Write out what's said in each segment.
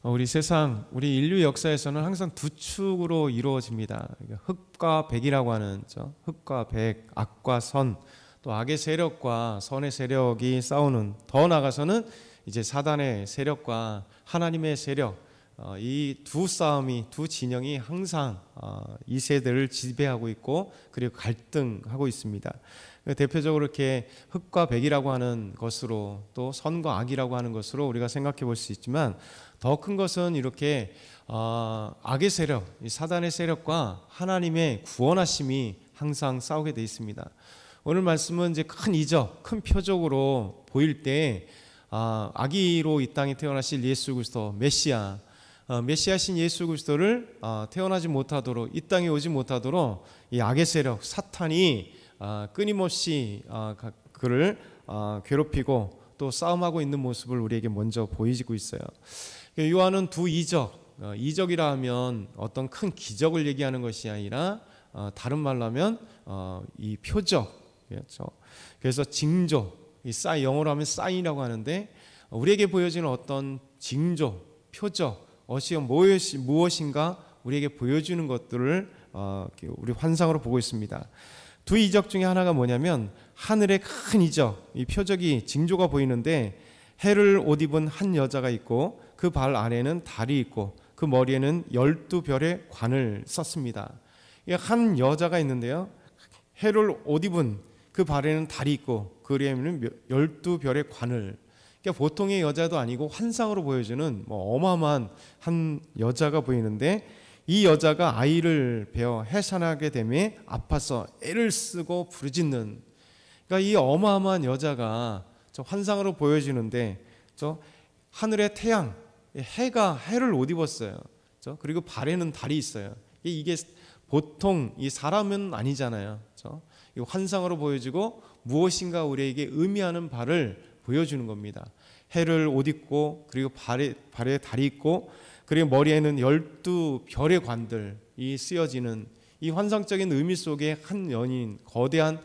우리 세상, 우리 인류 역사에서는 항상 두 축으로 이루어집니다. 흑과 백이라고 하는 흑과 백, 악과 선, 또 악의 세력과 선의 세력이 싸우는, 더 나아가서는 이제 사단의 세력과 하나님의 세력, 이 두 싸움이, 두 진영이 항상 이 세대를 지배하고 있고 그리고 갈등하고 있습니다. 대표적으로 이렇게 흑과 백이라고 하는 것으로, 또 선과 악이라고 하는 것으로 우리가 생각해 볼 수 있지만, 더 큰 것은 이렇게 악의 세력, 사단의 세력과 하나님의 구원하심이 항상 싸우게 되어 있습니다. 오늘 말씀은 이제 큰 이적, 큰 표적으로 보일 때 아기로 이 땅에 태어나실 예수 그리스도 메시아, 메시아신 예수 그리스도를 태어나지 못하도록, 이 땅에 오지 못하도록 이 악의 세력 사탄이 끊임없이 그를 괴롭히고 또 싸움하고 있는 모습을 우리에게 먼저 보이고 있어요. 요한은 두 이적, 이적이라 하면 어떤 큰 기적을 얘기하는 것이 아니라 다른 말로 하면 이 표적, 그렇죠? 그래서 징조, 영어로 하면 사인이라고 하는데, 우리에게 보여지는 어떤 징조, 표적, 무엇인가 우리에게 보여주는 것들을 우리 환상으로 보고 있습니다. 두 이적 중에 하나가 뭐냐면, 하늘의 큰 이적, 이 표적이, 징조가 보이는데, 해를 옷 입은 한 여자가 있고 그 발 안에는 달이 있고 그 머리에는 12별의 관을 썼습니다. 한 여자가 있는데요, 해를 옷 입은 그 발에는 달이 있고 그 머리에는 12별의 관을, 그러니까 보통의 여자도 아니고 환상으로 보여주는 어마어마한 한 여자가 보이는데, 이 여자가 아이를 베어 해산하게 되며 아파서 애를 쓰고 부르짖는, 그러니까 이 어마어마한 여자가 환상으로 보여지는데, 하늘의 태양, 해를 옷 입었어요. 그리고 발에는 달이 있어요. 이게 보통 이 사람은 아니잖아요. 환상으로 보여지고 무엇인가 우리에게 의미하는 바를 보여주는 겁니다. 해를 옷 입고, 그리고 발에 달이 있고, 그리고 머리에는 12별의 관들이 쓰여지는 이 환상적인 의미 속에 한 여인, 거대한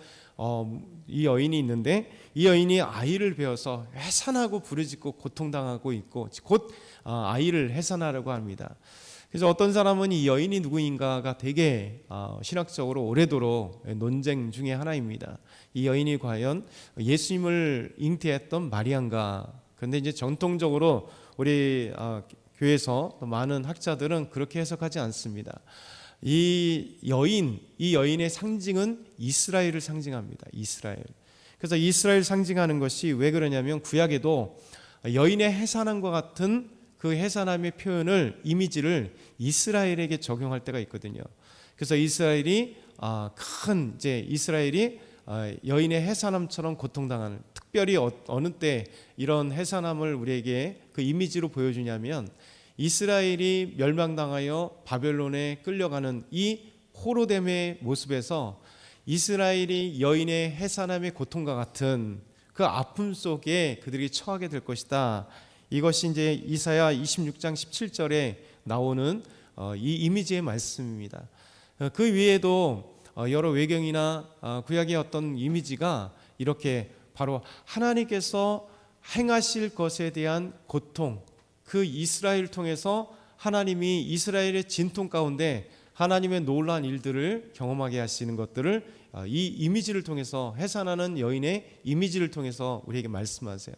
이 여인이 있는데, 이 여인이 아이를 베어서 해산하고 부르짖고 고통당하고 있고, 곧 아이를 해산하려고 합니다. 그래서 어떤 사람은 이 여인이 누구인가가 되게 신학적으로 오래도록 논쟁 중에 하나입니다. 이 여인이 과연 예수님을 잉태했던 마리아인가? 그런데 이제 전통적으로 우리 교회에서 많은 학자들은 그렇게 해석하지 않습니다. 이 여인의 상징은 이스라엘을 상징합니다. 이스라엘. 그래서 이스라엘 상징하는 것이 왜 그러냐면, 구약에도 여인의 해산함과 같은 그 해산함의 표현을, 이미지를 이스라엘에게 적용할 때가 있거든요. 그래서 이스라엘이 여인의 해산함처럼 고통당하는, 특별히 어느 때 이런 해산함을 우리에게 그 이미지로 보여주냐면, 이스라엘이 멸망당하여 바벨론에 끌려가는 이 포로됨의 모습에서 이스라엘이 여인의 해산함의 고통과 같은 그 아픔 속에 그들이 처하게 될 것이다. 이것이 이제 이사야 26장 17절에 나오는 이 이미지의 말씀입니다. 그 위에도 여러 외경이나 구약의 어떤 이미지가 이렇게 바로 하나님께서 행하실 것에 대한 고통, 그 이스라엘을 통해서 하나님이 이스라엘의 진통 가운데 하나님의 놀라운 일들을 경험하게 하시는 것들을 이 이미지를 통해서, 해산하는 여인의 이미지를 통해서 우리에게 말씀하세요.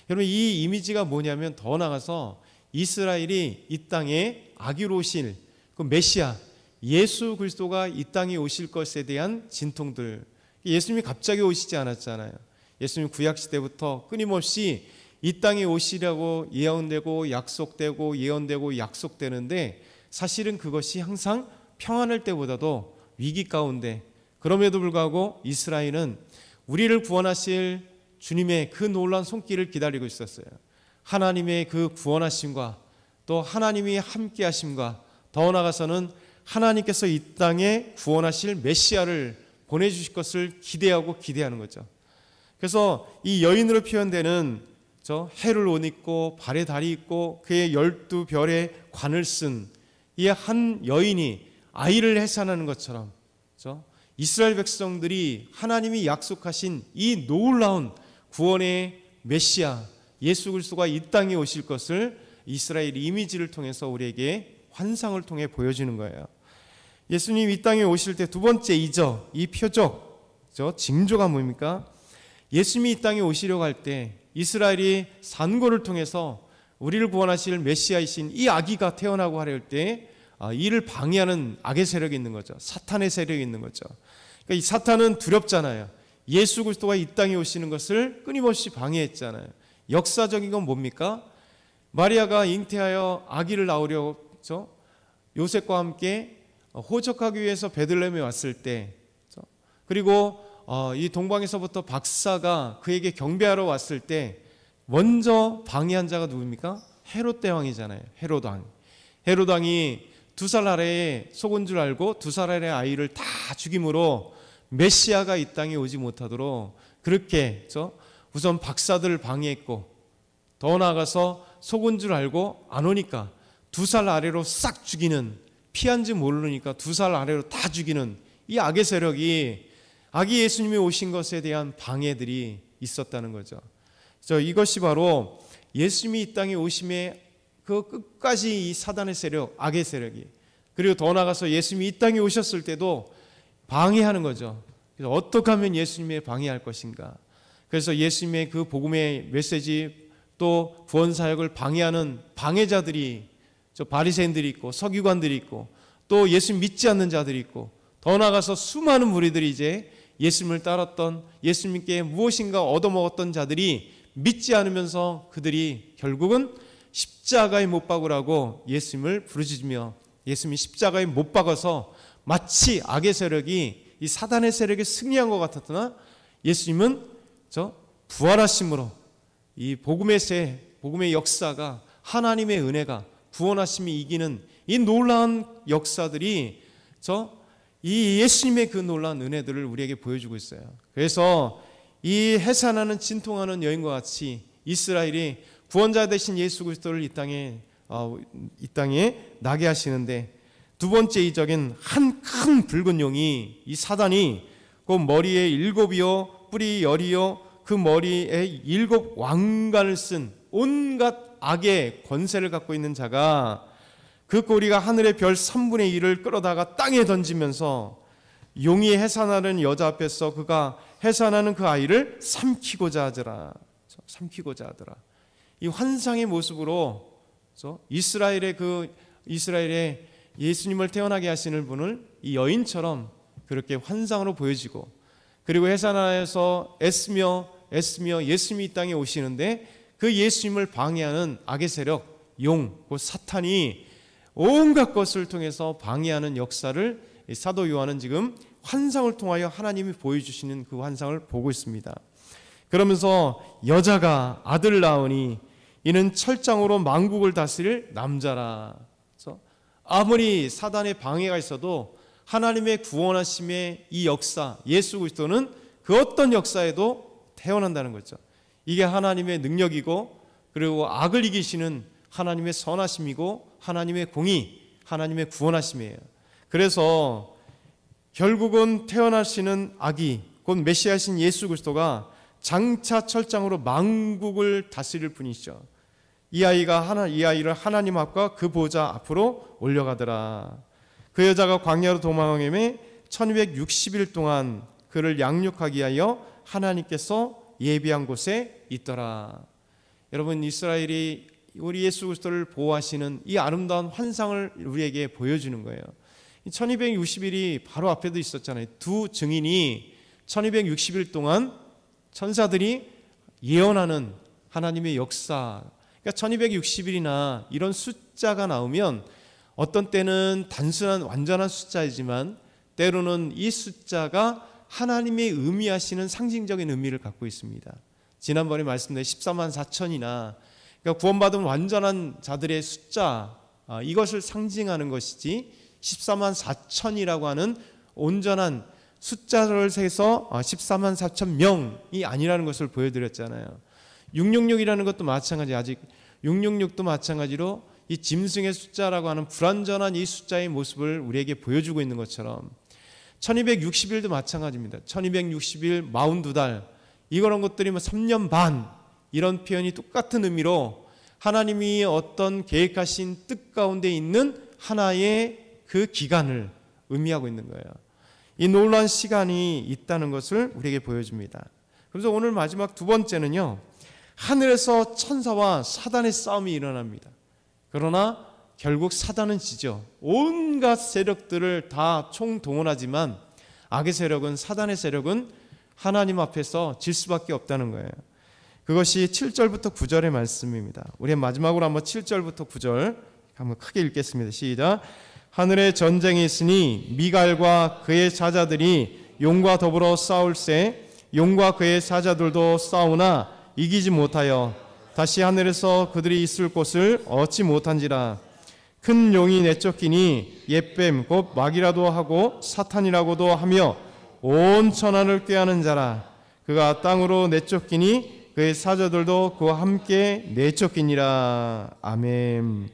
여러분, 이 이미지가 뭐냐면, 더 나아가서 이스라엘이 이 땅에 아기로 오실 그 메시아 예수 그리스도가 이 땅에 오실 것에 대한 진통들, 예수님이 갑자기 오시지 않았잖아요. 예수님 구약시대부터 끊임없이 이 땅에 오시려고 예언되고 약속되고 예언되고 약속되는데, 사실은 그것이 항상 평안할 때보다도 위기 가운데, 그럼에도 불구하고 이스라엘은 우리를 구원하실 주님의 그 놀라운 손길을 기다리고 있었어요. 하나님의 그 구원하심과 또 하나님이 함께 하심과, 더 나아가서는 하나님께서 이 땅에 구원하실 메시아를 보내주실 것을 기대하는 거죠. 그래서 이 여인으로 표현되는 해를 옷 입고 발에 달이 있고 그의 12별의 관을 쓴 이 한 여인이 아이를 해산하는 것처럼, 이스라엘 백성들이 하나님이 약속하신 이 놀라운 구원의 메시아 예수 그리스도가 이 땅에 오실 것을 이스라엘 이미지를 통해서 우리에게 환상을 통해 보여주는 거예요. 예수님 이 땅에 오실 때 두 번째 이적, 이 표적, 징조가 뭡니까? 예수님이 이 땅에 오시려고 할 때 이스라엘이 산고를 통해서 우리를 구원하실 메시아이신 이 아기가 태어나고 하려 할 때 이를 방해하는 악의 세력이 있는 거죠. 사탄의 세력이 있는 거죠. 그러니까 이 사탄은 두렵잖아요. 예수 그리스도가 이 땅에 오시는 것을 끊임없이 방해했잖아요. 역사적인 건 뭡니까? 마리아가 잉태하여 아기를 낳으려고 요셉과 함께 호적하기 위해서 베들레헴에 왔을 때, 그리고 이 동방에서부터 박사가 그에게 경배하러 왔을 때 먼저 방해한 자가 누굽니까? 헤롯 대왕이잖아요. 헤롯 왕. 헤롯 왕이 2살 아래에 속은 줄 알고 2살 아래의 아이를 다 죽임으로 메시아가 이 땅에 오지 못하도록 그렇게 우선 박사들을 방해했고, 더 나아가서 속은 줄 알고 안 오니까 2살 아래로 싹 죽이는, 피한지 모르니까 2살 아래로 다 죽이는 이 악의 세력이 아기 예수님이 오신 것에 대한 방해들이 있었다는 거죠. 이것이 바로 예수님이 이 땅에 오심에 그 끝까지 이 사단의 세력, 악의 세력이, 그리고 더 나아가서 예수님이 이 땅에 오셨을 때도 방해하는 거죠. 그래서 어떻게 하면 예수님의 방해할 것인가? 그래서 예수님의 그 복음의 메시지 또 구원 사역을 방해하는 방해자들이 바리새인들이 있고 서기관들이 있고 또 예수님 믿지 않는 자들이 있고, 더 나아가서 수많은 무리들이 이제 예수님을 따랐던, 예수님께 무엇인가 얻어먹었던 자들이 믿지 않으면서 그들이 결국은 십자가에 못 박으라고 예수님을 부르짖으며 예수님이 십자가에 못 박아서 마치 악의 세력이 이 사단의 세력에 승리한 것 같았으나 예수님은 부활하심으로 이 복음의 역사가, 하나님의 은혜가, 구원하심이 이기는 이 놀라운 역사들이 이 예수님의 그 놀라운 은혜들을 우리에게 보여주고 있어요. 그래서 이 해산하는 진통하는 여인과 같이 이스라엘이 구원자 되신 예수 그리스도를 이 땅에 나게 하시는데, 두 번째 이적인 한 큰 붉은 용이, 이 사단이 그 머리에 7이요 뿔이 10이요 그 머리에 7 왕관을 쓴 온갖 악의 권세를 갖고 있는 자가 그 꼬리가 하늘의 별 3분의 1을 끌어다가 땅에 던지면서 용이 해산하는 여자 앞에서 그가 해산하는 그 아이를 삼키고자 하더라. 이 환상의 모습으로 이스라엘의 예수님을 태어나게 하시는 분을 이 여인처럼 그렇게 환상으로 보여지고, 그리고 해산하여서 애쓰며 예수님이 이 땅에 오시는데 그 예수님을 방해하는 악의 세력, 용, 그 사탄이 온갖 것을 통해서 방해하는 역사를 사도 요한은 지금 환상을 통하여 하나님이 보여주시는 그 환상을 보고 있습니다. 그러면서 여자가 아들을 낳으니 이는 철장으로 만국을 다스릴 남자라. 아무리 사단의 방해가 있어도 하나님의 구원하심의 이 역사, 예수 그리스도는 그 어떤 역사에도 태어난다는 거죠. 이게 하나님의 능력이고, 그리고 악을 이기시는 하나님의 선하심이고, 하나님의 공의, 하나님의 구원하심이에요. 그래서 결국은 태어나시는 아기, 곧 메시아신 예수 그리스도가 장차 철장으로 만국을 다스릴 분이시죠. 이 아이를 하나님 앞과 그 보좌 앞으로 올려가더라. 그 여자가 광야로 도망하며 1260일 동안 그를 양육하기 위하여 하나님께서 예비한 곳에 있더라. 여러분, 이스라엘이 우리 예수 그리스도를 보호하시는 이 아름다운 환상을 우리에게 보여주는 거예요. 1260일이 바로 앞에도 있었잖아요. 두 증인이 1260일 동안 천사들이 예언하는 하나님의 역사. 그러니까 1260일이나 이런 숫자가 나오면 어떤 때는 단순한 완전한 숫자이지만 때로는 이 숫자가 하나님의 의미하시는 상징적인 의미를 갖고 있습니다. 지난번에 말씀드린 14만 4천이나 그러니까 구원받은 완전한 자들의 숫자, 이것을 상징하는 것이지 14만 4천이라고 하는 온전한 숫자를 세서 14만 4천 명이 아니라는 것을 보여드렸잖아요. 666이라는 것도 마찬가지, 아직 666도 마찬가지로 이 짐승의 숫자라고 하는 불완전한 이 숫자의 모습을 우리에게 보여주고 있는 것처럼 1260일도 마찬가지입니다. 1260일 42달, 이런 것들이 3년 반, 이런 표현이 똑같은 의미로 하나님이 어떤 계획하신 뜻 가운데 있는 하나의 그 기간을 의미하고 있는 거예요. 이 놀라운 시간이 있다는 것을 우리에게 보여줍니다. 그래서 오늘 마지막 두 번째는요, 하늘에서 천사와 사단의 싸움이 일어납니다. 그러나 결국 사단은 지죠. 온갖 세력들을 다 총동원하지만 악의 세력은, 사단의 세력은 하나님 앞에서 질 수밖에 없다는 거예요. 그것이 7절부터 9절의 말씀입니다. 우리 마지막으로 한번 7절부터 9절 한번 크게 읽겠습니다. 시작. 하늘에 전쟁이 있으니 미갈과 그의 사자들이 용과 더불어 싸울세 용과 그의 사자들도 싸우나 이기지 못하여 다시 하늘에서 그들이 있을 곳을 얻지 못한지라. 큰 용이 내쫓기니 옛뱀 곧 마귀라도 하고 사탄이라고도 하며 온 천하를 꾀하는 자라. 그가 땅으로 내쫓기니 그의 사자들도 그와 함께 내쫓기니라. 아멘.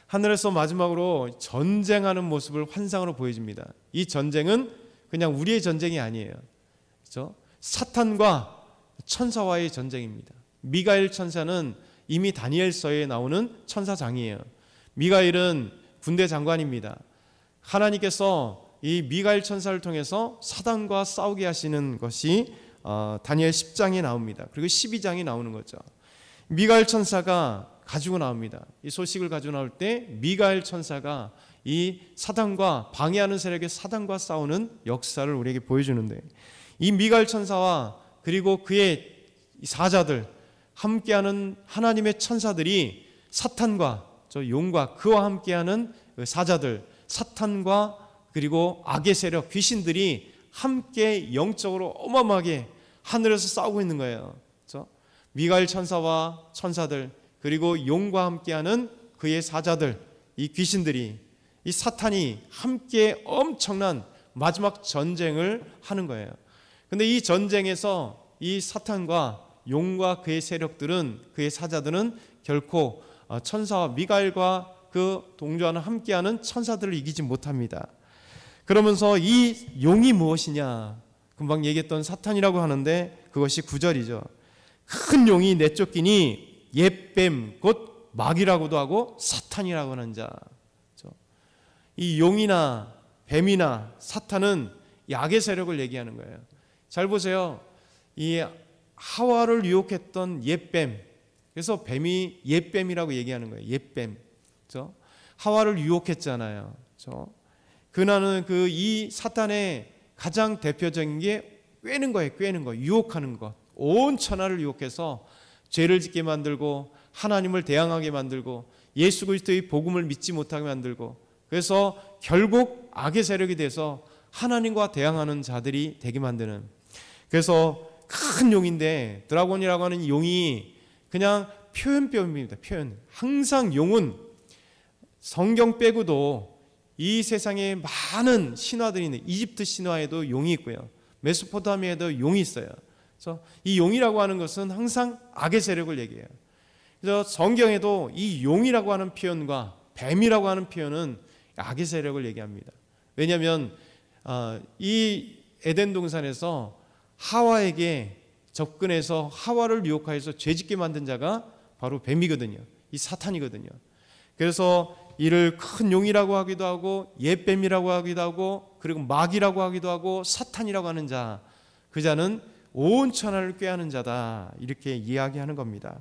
하늘에서 마지막으로 전쟁하는 모습을 환상으로 보여줍니다. 이 전쟁은 그냥 우리의 전쟁이 아니에요. 그렇죠? 사탄과 천사와의 전쟁입니다. 미가엘 천사는 이미 다니엘서에 나오는 천사장이에요. 미가엘은 군대 장관입니다. 하나님께서 이 미가엘 천사를 통해서 사단과 싸우게 하시는 것이 다니엘 10장에 나옵니다. 그리고 12장에 나오는 거죠. 미가엘 천사가 가지고 나옵니다. 이 소식을 가지고 나올 때 미가엘 천사가 이 사단과 방해하는 세력의 사단과 싸우는 역사를 우리에게 보여주는데, 이 미가엘 천사와 그리고 그의 사자들 함께하는 하나님의 천사들이 사탄과 저 용과 그와 함께하는 사자들, 사탄과 그리고 악의 세력, 귀신들이 함께 영적으로 어마어마하게 하늘에서 싸우고 있는 거예요. 그렇죠? 미가엘 천사와 천사들, 그리고 용과 함께하는 그의 사자들, 이 귀신들이, 이 사탄이 함께 엄청난 마지막 전쟁을 하는 거예요. 근데 이 전쟁에서 이 사탄과 용과 그의 세력들은, 그의 사자들은 결코 천사와 미가엘과 그 동조하는 함께하는 천사들을 이기지 못합니다. 그러면서 이 용이 무엇이냐? 금방 얘기했던 사탄이라고 하는데 그것이 9절이죠. 큰 용이 내쫓기니 옛뱀 곧 마귀라고도 하고 사탄이라고 하는 자. 이 용이나 뱀이나 사탄은 약의 세력을 얘기하는 거예요. 잘 보세요. 이 하와를 유혹했던 옛뱀, 그래서 뱀이 옛뱀이라고 얘기하는 거예요. 옛뱀. 그렇죠? 하와를 유혹했잖아요. 그렇죠? 그나는 이 사탄의 가장 대표적인 게 꿰는 거예요. 꿰는 거, 유혹하는 것. 온 천하를 유혹해서 죄를 짓게 만들고 하나님을 대항하게 만들고 예수 그리스도의 복음을 믿지 못하게 만들고, 그래서 결국 악의 세력이 돼서 하나님과 대항하는 자들이 되게 만드는. 그래서 큰 용인데, 드라곤이라고 하는 용이 그냥 표현병입니다. 표현. 항상 용은 성경 빼고도 이 세상에 많은 신화들이 있는, 이집트 신화에도 용이 있고요, 메소포타미아에도 용이 있어요. 그래서 이 용이라고 하는 것은 항상 악의 세력을 얘기해요. 그래서 성경에도 이 용이라고 하는 표현과 뱀이라고 하는 표현은 악의 세력을 얘기합니다. 왜냐하면 이 에덴 동산에서 하와에게 접근해서 하와를 유혹하여서 죄짓게 만든 자가 바로 뱀이거든요. 이 사탄이거든요. 그래서 이를 큰 용이라고 하기도 하고 옛뱀이라고 하기도 하고 그리고 마귀라고 하기도 하고 사탄이라고 하는 자, 그 자는 온 천하를 꾀하는 자다, 이렇게 이야기하는 겁니다.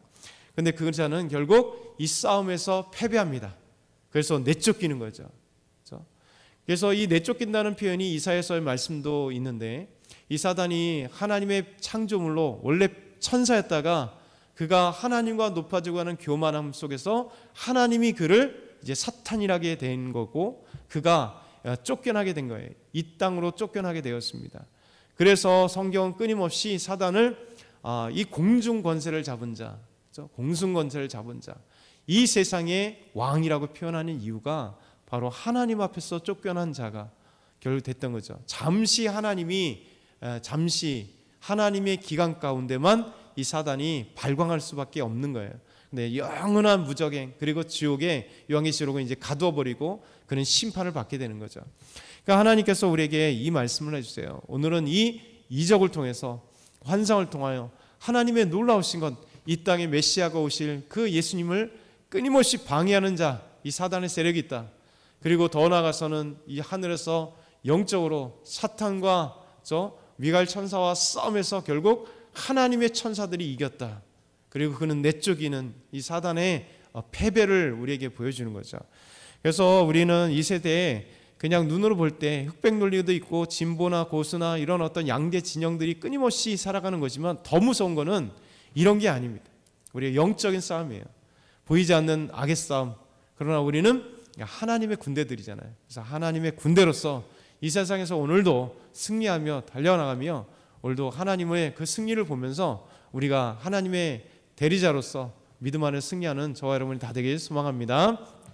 그런데 그 자는 결국 이 싸움에서 패배합니다. 그래서 내쫓기는 거죠. 그래서 이 내쫓긴다는 표현이 이사야서의 말씀도 있는데, 이 사단이 하나님의 창조물로 원래 천사였다가 그가 하나님과 높아지고 하는 교만함 속에서 하나님이 그를 이제 사탄이라게 된 거고, 그가 쫓겨나게 된 거예요. 이 땅으로 쫓겨나게 되었습니다. 그래서 성경은 끊임없이 사단을 이 공중 권세를 잡은 자, 공중 권세를 잡은 자, 이 세상의 왕이라고 표현하는 이유가 바로 하나님 앞에서 쫓겨난 자가 결국 됐던 거죠. 잠시 하나님의 기간 가운데만 이 사단이 발광할 수밖에 없는 거예요. 근데 영원한 무적행, 그리고 지옥에 요한계시록은 이제 가두어 버리고 그런 심판을 받게 되는 거죠. 그러니까 하나님께서 우리에게 이 말씀을 해주세요. 오늘은 이 이적을 통해서, 환상을 통하여 하나님의 놀라우신 것, 이 땅에 메시아가 오실 그 예수님을 끊임없이 방해하는 자, 이 사단의 세력이 있다. 그리고 더 나아가서는 이 하늘에서 영적으로 사탄과 미가엘 천사와 싸움에서 결국 하나님의 천사들이 이겼다. 그리고 그는 내쫓기는 이 사단의 패배를 우리에게 보여주는 거죠. 그래서 우리는 이 세대에 그냥 눈으로 볼 때 흑백 논리도 있고 진보나 고수나 이런 어떤 양대 진영들이 끊임없이 살아가는 거지만 더 무서운 거는 이런 게 아닙니다. 우리의 영적인 싸움이에요. 보이지 않는 악의 싸움. 그러나 우리는 하나님의 군대들이잖아요. 그래서 하나님의 군대로서 이 세상에서 오늘도 승리하며 달려나가며 오늘도 하나님의 그 승리를 보면서 우리가 하나님의 대리자로서 믿음 안에 승리하는 저와 여러분이 다 되길 소망합니다.